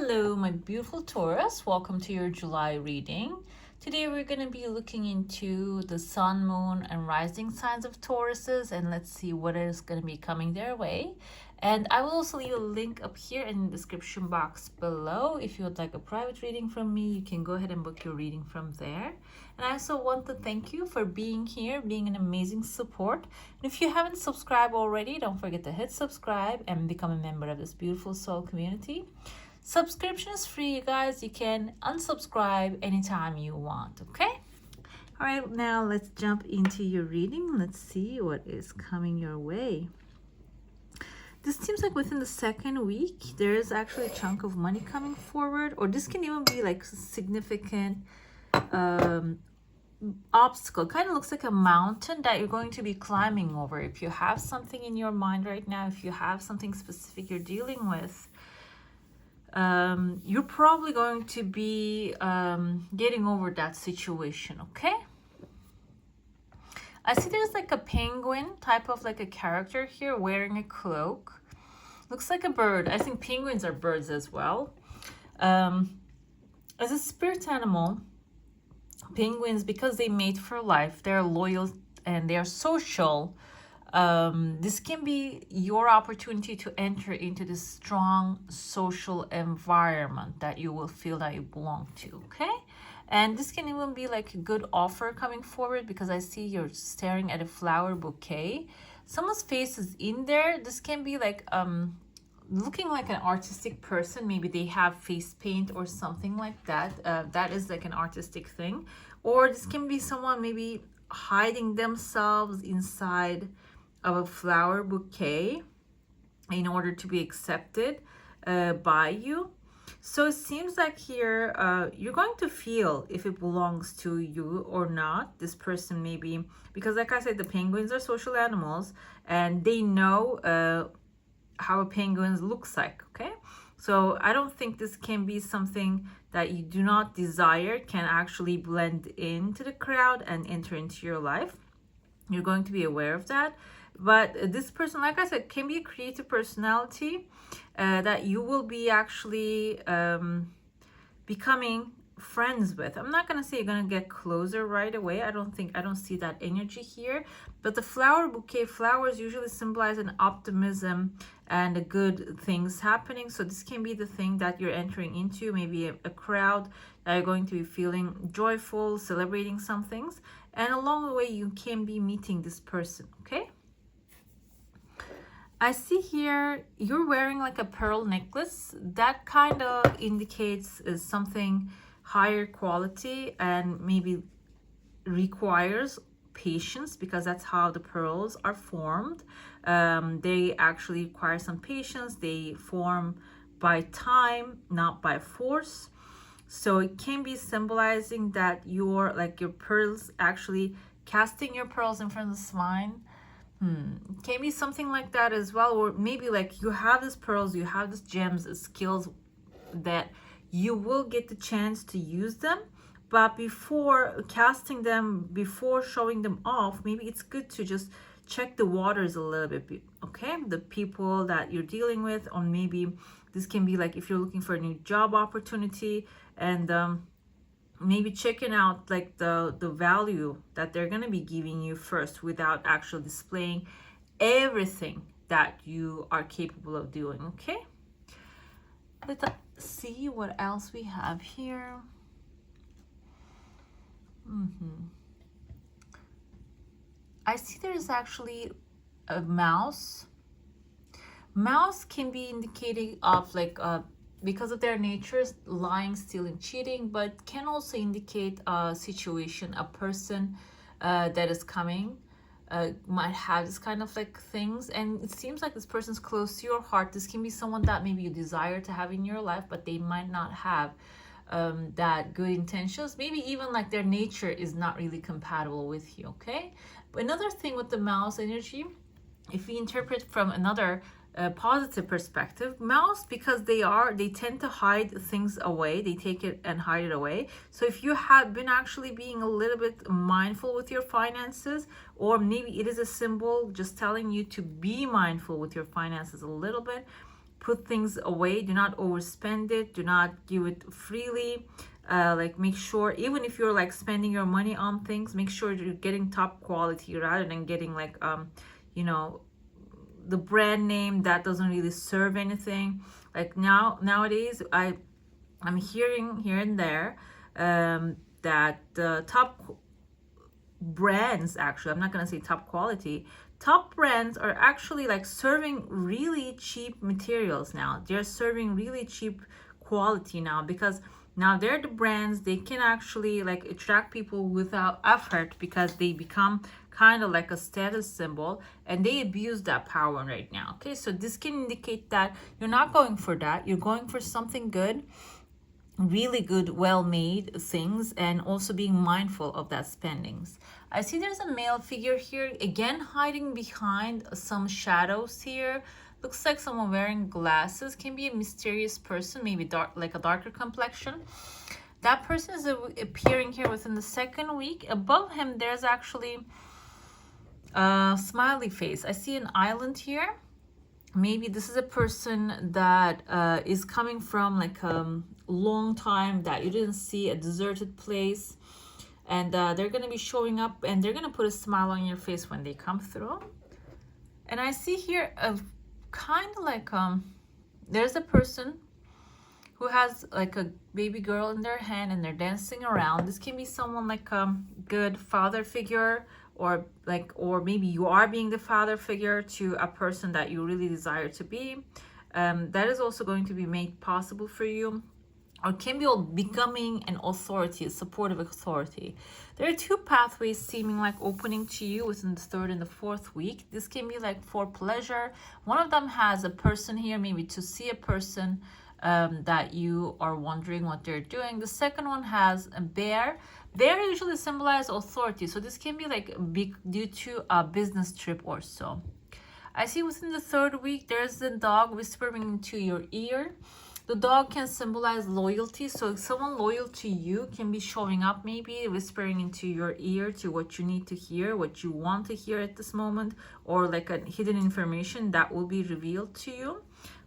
Hello, my beautiful Taurus. Welcome to your July reading. Today we're going to be looking into the sun, moon, and rising signs of Tauruses, and let's see what is going to be coming their way. And I will also leave a link up here in the description box below. If you would like a private reading from me, you can go ahead and book your reading from there. And I also want to thank you for being here, being an amazing support. And if you haven't subscribed already, don't forget to hit subscribe and become a member of this beautiful soul community. Subscription is free, you guys. You can unsubscribe anytime you want, okay? All right, now let's jump into your reading. Let's see what is coming your way. This seems like within the second week, there is actually a chunk of money coming forward, or this can even be like significant obstacle. Kind of looks like a mountain that you're going to be climbing over. If you have something in your mind right now, if you have something specific you're dealing with, you're probably going to be getting over that situation, okay? I see there's like a penguin type of like a character here wearing a cloak. Looks like a bird. I think penguins are birds as well. As a spirit animal, penguins, because they mate for life, they're loyal and they're social. This can be your opportunity to enter into this strong social environment that you will feel that you belong to, okay? And this can even be like a good offer coming forward, because I see you're staring at a flower bouquet. Someone's face is in there. This can be like looking like an artistic person. Maybe they have face paint or something like that. That is like an artistic thing. Or this can be someone maybe hiding themselves inside of a flower bouquet in order to be accepted by you. So it seems like here you're going to feel if it belongs to you or not. This person maybe, because like I said, the penguins are social animals and they know how a penguin looks like, okay? So I don't think this can be something that you do not desire can actually blend into the crowd and enter into your life. You're going to be aware of that. But this person, like I said, can be a creative personality that you will be actually becoming friends with. I'm not going to say you're going to get closer right away. I don't see that energy here. But the flower bouquet, flowers usually symbolize an optimism and the good things happening. So this can be the thing that you're entering into, maybe a crowd that you're going to be feeling joyful, celebrating some things. And along the way, you can be meeting this person, okay? I see here you're wearing like a pearl necklace. That kind of indicates something higher quality and maybe requires patience, because that's how the pearls are formed. They actually require some patience. They form by time, not by force. So it can be symbolizing that your pearls, actually casting your pearls in front of the swine. Can be something like that as well. Or maybe like you have these pearls, you have these gems, skills that you will get the chance to use them, but before casting them, before showing them off, maybe it's good to just check the waters a little bit, okay? The people that you're dealing with, or maybe this can be like if you're looking for a new job opportunity, and maybe checking out like the value that they're going to be giving you first, without actually displaying everything that you are capable of doing, okay? Let's see what else we have here. I see there's actually a mouse. Mouse can be indicating of like because of their natures, lying, stealing, cheating, but can also indicate a situation, a person that is coming might have this kind of like things, and it seems like this person's close to your heart. This can be someone that maybe you desire to have in your life, but they might not have that good intentions. Maybe even like their nature is not really compatible with you, okay? But another thing with the mouse energy, if we interpret from another positive perspective, mouse, because they tend to hide things away, they take it and hide it away. So if you have been actually being a little bit mindful with your finances, or maybe it is a symbol just telling you to be mindful with your finances a little bit, put things away. Do not overspend it. Do not give it freely. Like make sure, even if you're like spending your money on things, make sure you're getting top quality rather than getting like you know, the brand name that doesn't really serve anything. Like nowadays I'm hearing here and there that the top brands, actually, I'm not going to say top quality, top brands are actually like serving really cheap materials now. They're serving really cheap quality now, because now they're the brands. They can actually like attract people without effort, because they become kind of like a status symbol, and they abuse that power right now. Okay, so this can indicate that you're not going for that. You're going for something good, really good, well-made things, and also being mindful of that spendings. I see there's a male figure here, again hiding behind some shadows here. Looks like someone wearing glasses. Can be a mysterious person, maybe dark, like a darker complexion. That person is appearing here within the second week. Above him there's actually a smiley face. I see an island here. Maybe this is a person that is coming from like a long time that you didn't see, a deserted place, and they're going to be showing up, and they're going to put a smile on your face when they come through. And I see here a kind of like there's a person who has like a baby girl in their hand, and they're dancing around. This can be someone like a good father figure, or maybe you are being the father figure to a person that you really desire to be. That is also going to be made possible for you, or can be becoming an authority, a supportive authority. There are two pathways seeming like opening to you within the third and the fourth week. This can be like for pleasure. One of them has a person here, maybe to see a person that you are wondering what they're doing. The second one has a bear. Bear usually symbolize authority, so this can be like due to a business trip or so. I see within the third week there's the dog whispering into your ear. The dog can symbolize loyalty, so someone loyal to you can be showing up, maybe whispering into your ear to what you need to hear, what you want to hear at this moment, or like a hidden information that will be revealed to you,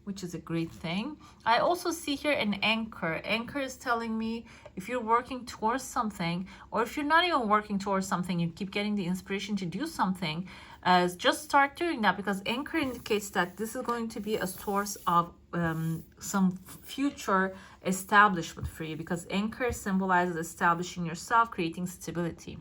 which is a great thing. I also see here an anchor. Anchor is telling me if you're working towards something, or if you're not even working towards something, you keep getting the inspiration to do something, just start doing that, because anchor indicates that this is going to be a source of some future establishment for you, because anchor symbolizes establishing yourself, creating stability.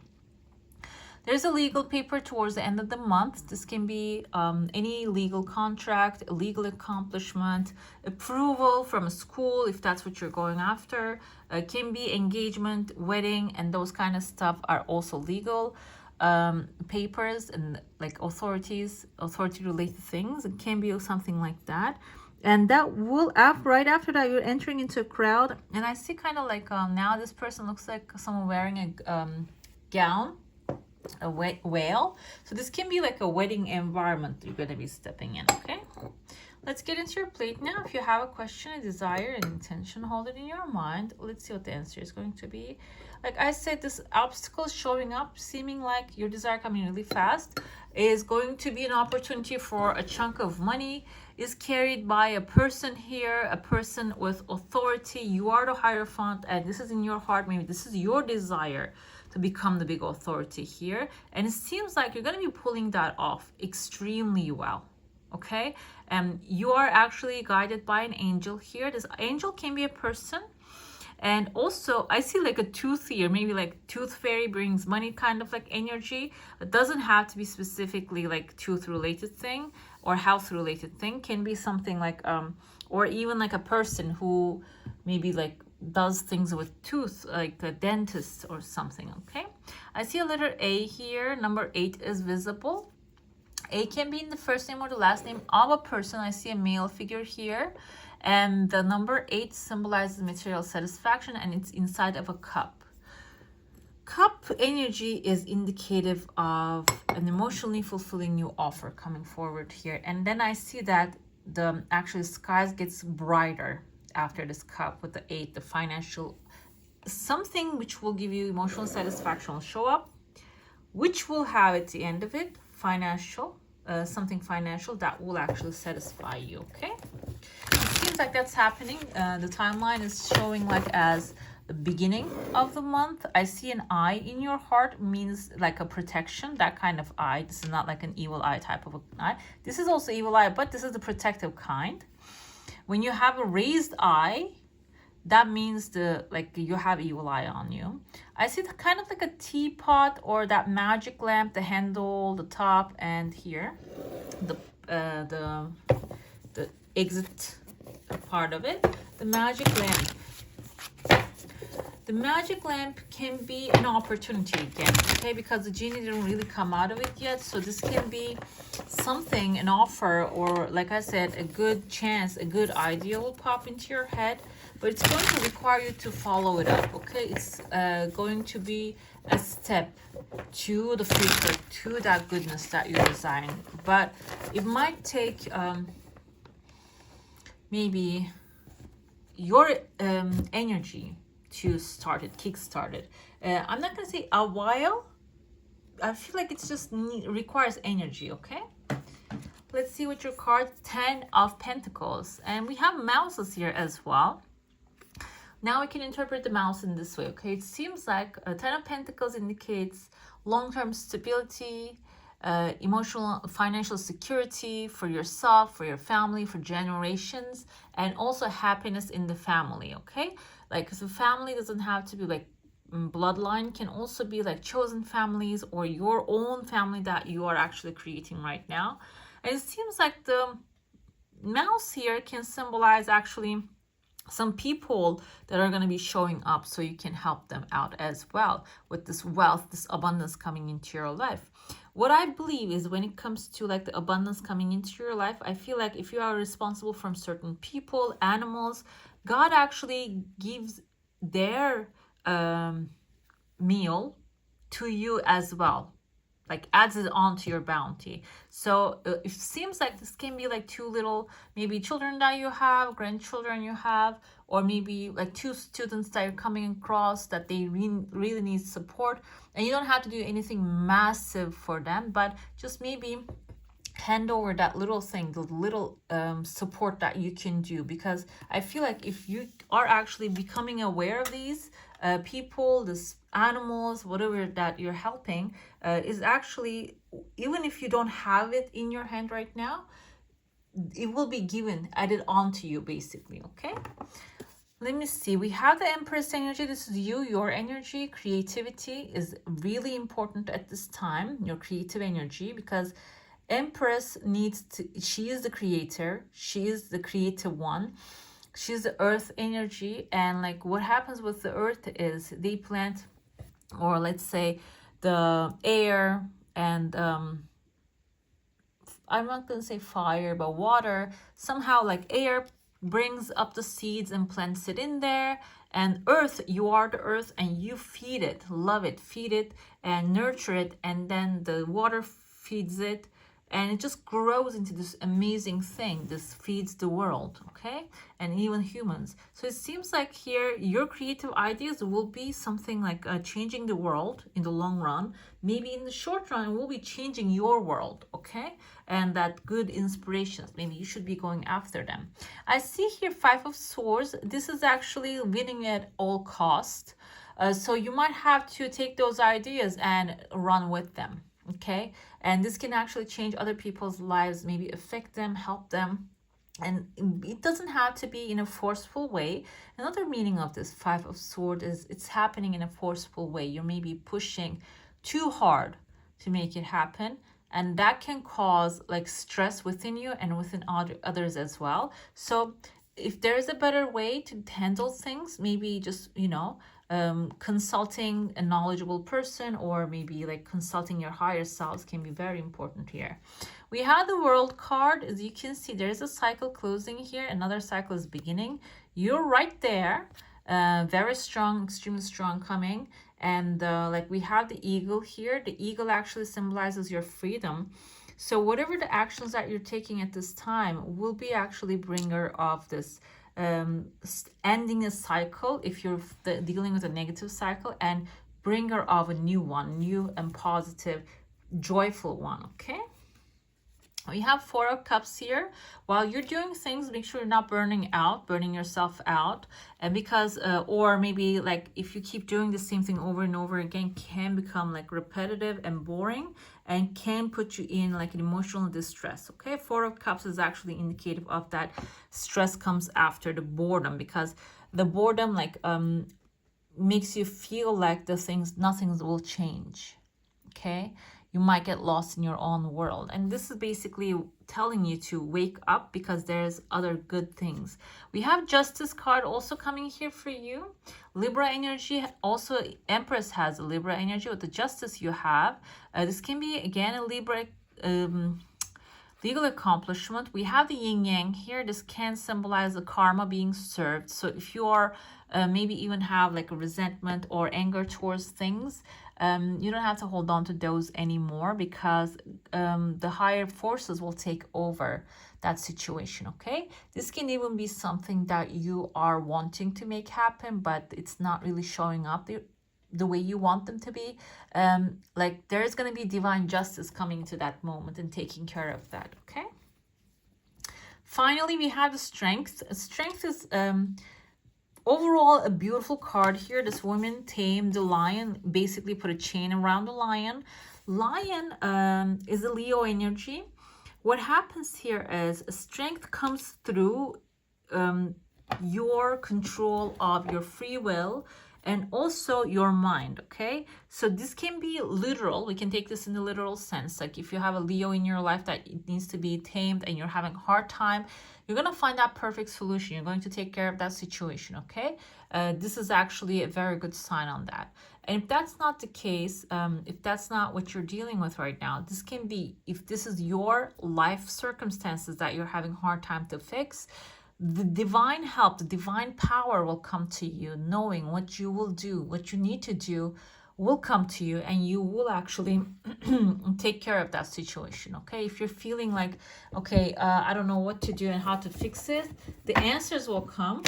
There's a legal paper towards the end of the month. This can be any legal contract, a legal accomplishment, approval from a school if that's what you're going after. Can be engagement, wedding, and those kind of stuff are also legal papers, and like authority related things. It can be something like that. And that will, right after that, you're entering into a crowd. And I see kind of like now this person looks like someone wearing a gown, a whale. So this can be like a wedding environment you're going to be stepping in. Okay, let's get into your plate now. If you have a question, a desire, an intention, hold it in your mind. Let's see what the answer is going to be. Like I said, this obstacle showing up, seeming like your desire coming really fast, is going to be an opportunity for a chunk of money. Is carried by a person here, a person with authority. You are the Hierophant, and this is in your heart. Maybe this is your desire to become the big authority here, and it seems like you're going to be pulling that off extremely well. Okay, and you are actually guided by an angel here. This angel can be a person, and also I see like a tooth here, maybe like tooth fairy brings money kind of like energy. It doesn't have to be specifically like tooth related thing or health related thing. Can be something like or even like a person who maybe like does things with tooth, like a dentist or something. Okay, I see a letter A here. Number 8 is visible. A can be in the first name or the last name of a person. I see a male figure here, and the number 8 symbolizes material satisfaction, and it's inside of a cup. Cup energy is indicative of an emotionally fulfilling new offer coming forward here. And then I see that the actual skies gets brighter after this cup with the 8, the financial, something which will give you emotional satisfaction will show up, which will have at the end of it financial, something financial that will actually satisfy you. Okay, seems like that's happening. The timeline is showing like as the beginning of the month. I see an eye in your heart, means like a protection, that kind of eye. This is not like an evil eye type of an eye. This is also evil eye, but this is the protective kind. When you have a raised eye, that means you have evil eye on you. I see the kind of like a teapot or that magic lamp, the handle, the top, and here the exit part of it, the magic lamp. The magic lamp can be an opportunity again, okay, because the genie didn't really come out of it yet. So this can be something, an offer, or like I said, a good chance, a good idea will pop into your head, but it's going to require you to follow it up, okay? It's going to be a step to the future, to that goodness that you're desiring, but it might take maybe your energy to start it, kickstart it. I'm not gonna say a while. I feel like it's just requires energy, okay? Let's see what your card, 10 of Pentacles. And we have mouses here as well. Now we can interpret the mouse in this way, okay? It seems like a 10 of Pentacles indicates long-term stability, emotional, financial security for yourself, for your family, for generations, and also happiness in the family, okay? Like, the family doesn't have to be like bloodline, can also be like chosen families or your own family that you are actually creating right now. And it seems like the mouse here can symbolize actually some people that are going to be showing up, so you can help them out as well with this wealth, this abundance coming into your life. What I believe is, when it comes to like the abundance coming into your life, I feel like if you are responsible from certain people, animals, God actually gives their meal to you as well, like adds it on to your bounty. So it seems like this can be like two little maybe children that you have, grandchildren you have, or maybe like two students that you're coming across that they really need support, and you don't have to do anything massive for them, but just maybe hand over that little thing, the little support that you can do. Because I feel like if you are actually becoming aware of these people, these animals, whatever that you're helping, is actually, even if you don't have it in your hand right now, it will be given, added on to you basically, okay? Let me see. We have the Empress Energy. This is you, your energy. Creativity is really important at this time, your creative energy, because Empress needs to, she is the creator, she is the creative one, she's the earth energy. And like what happens with the earth is they plant, or let's say the air and I'm not going to say fire, but water, somehow like air brings up the seeds and plants it in there, and earth, you are the earth and you feed it, love it, feed it and nurture it, and then the water feeds it, and it just grows into this amazing thing. This feeds the world, okay? And even humans. So it seems like here your creative ideas will be something like changing the world in the long run. Maybe in the short run, it will be changing your world, okay? And that good inspirations, maybe you should be going after them. I see here 5 of Swords. This is actually winning at all cost. So you might have to take those ideas and run with them. Okay, and this can actually change other people's lives, maybe affect them, help them, and it doesn't have to be in a forceful way. Another meaning of this 5 of Swords is it's happening in a forceful way. You're maybe pushing too hard to make it happen, and that can cause like stress within you and within others as well. So if there is a better way to handle things, maybe just, you know, consulting a knowledgeable person, or maybe like consulting your higher selves, can be very important here. We have the World card. As you can see, there's a cycle closing here, another cycle is beginning. You're right there, very strong, extremely strong coming. And like we have the eagle here. The eagle actually symbolizes your freedom. So whatever the actions that you're taking at this time will be actually bringer of this ending a cycle if you're dealing with a negative cycle, and bringer of a new one, new and positive, joyful one, okay? We have Four of Cups here. While you're doing things, make sure you're not burning yourself out. And because, or maybe like if you keep doing the same thing over and over again, can become like repetitive and boring and can put you in like an emotional distress. Okay, Four of Cups is actually indicative of that stress comes after the boredom, because the boredom like makes you feel like nothing will change. Okay, you might get lost in your own world, and this is basically telling you to wake up because there's other good things. We have Justice card also coming here for you. Libra energy, also Empress has a Libra energy. With the Justice you have, this can be again a Libra legal accomplishment. We have the yin yang here. This can symbolize the karma being served. So if you are maybe even have like a resentment or anger towards things, you don't have to hold on to those anymore, because the higher forces will take over that situation. Okay, this can even be something that you are wanting to make happen, but it's not really showing up the way you want them to be. Like there's going to be divine justice coming to that moment and taking care of that. Okay, finally we have the Strength. Strength is overall a beautiful card here. This woman tamed the lion, basically put a chain around the lion. Lion is a Leo energy. What happens here is strength comes through your control of your free will and also your mind. Okay, so this can be literal. We can take this in the literal sense. Like if you have a Leo in your life that it needs to be tamed and you're having a hard time, you're going to find that perfect solution. You're going to take care of that situation. Okay, this is actually a very good sign on that. And if that's not the case, if that's not what you're dealing with right now, this can be, if this is your life circumstances that you're having a hard time to fix, the divine help, the divine power will come to you, knowing what you will do, what you need to do will come to you, and you will actually take care of that situation. Okay, if you're feeling like, okay, I don't know what to do and how to fix it, the answers will come.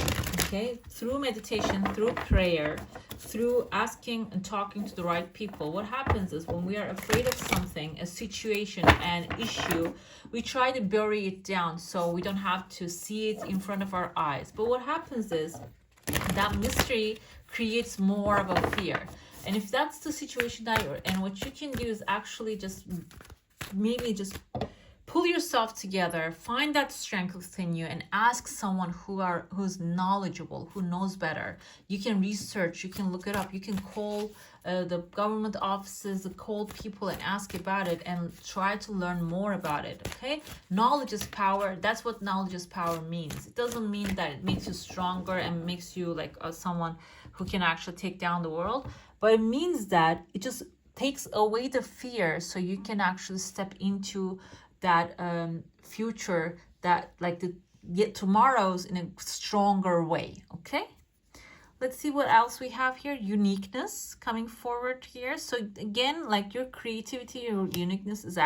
Okay, through meditation, through prayer, through asking and talking to the right people. What happens is when we are afraid of something, a situation, an issue, we try to bury it down so we don't have to see it in front of our eyes. But what happens is that mystery creates more of a fear. And if that's the situation that you're in, what you can do is actually just maybe just pull yourself together, find that strength within you, and ask someone who's knowledgeable, who knows better. You can research, you can look it up, you can call the government offices, call people and ask about it and try to learn more about it. Okay, knowledge is power. That's what knowledge is power means. It doesn't mean that it makes you stronger and makes you like someone who can actually take down the world, but it means that it just takes away the fear so you can actually step into that future, that like get tomorrow's in a stronger way. Okay, let's see what else we have here. Uniqueness coming forward here. So again, like your creativity, your uniqueness is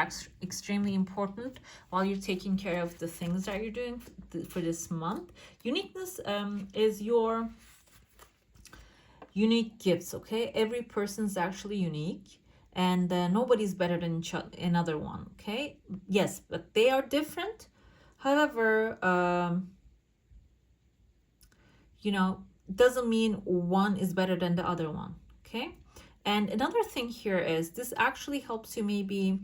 extremely important while you're taking care of the things that you're doing for this month. Uniqueness is your unique gifts. Okay, every person's actually unique, and nobody's better than another one. Okay, yes, but they are different. However, you know, doesn't mean one is better than the other one. Okay, and another thing here is this actually helps you maybe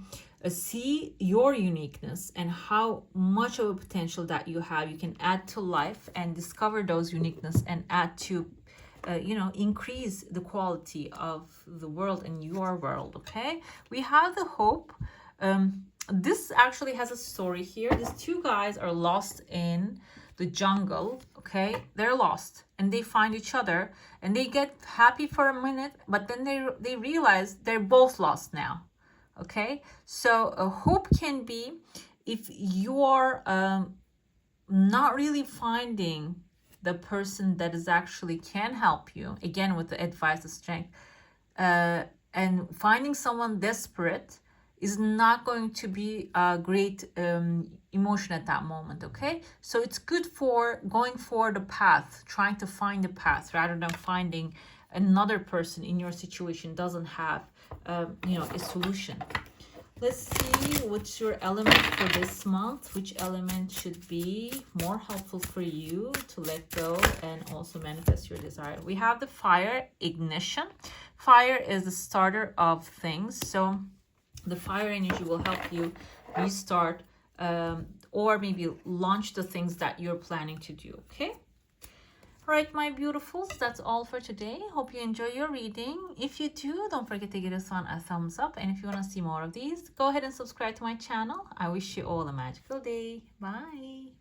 see your uniqueness and how much of a potential that you have. You can add to life and discover those uniqueness and add to you know, increase the quality of the world and your world. Okay, we have the Hope. This actually has a story here. These two guys are lost in the jungle. Okay, they're lost and they find each other and they get happy for a minute, but then they realize they're both lost now. Okay, so a hope can be if you're not really finding the person that is actually can help you, again with the advice of strength, and finding someone desperate is not going to be a great emotion at that moment. Okay, so it's good for going for the path, trying to find the path rather than finding another person in your situation doesn't have you know, a solution. Let's see what's your element for this month. Which element should be more helpful for you to let go and also manifest your desire? We have the fire, ignition. Fire is the starter of things. So the fire energy will help you restart or maybe launch the things that you're planning to do, okay? All right, my beautifuls, that's all for today. Hope you enjoy your reading. If you do, don't forget to give this one a thumbs up. And if you want to see more of these, go ahead and subscribe to my channel. I wish you all a magical day. Bye.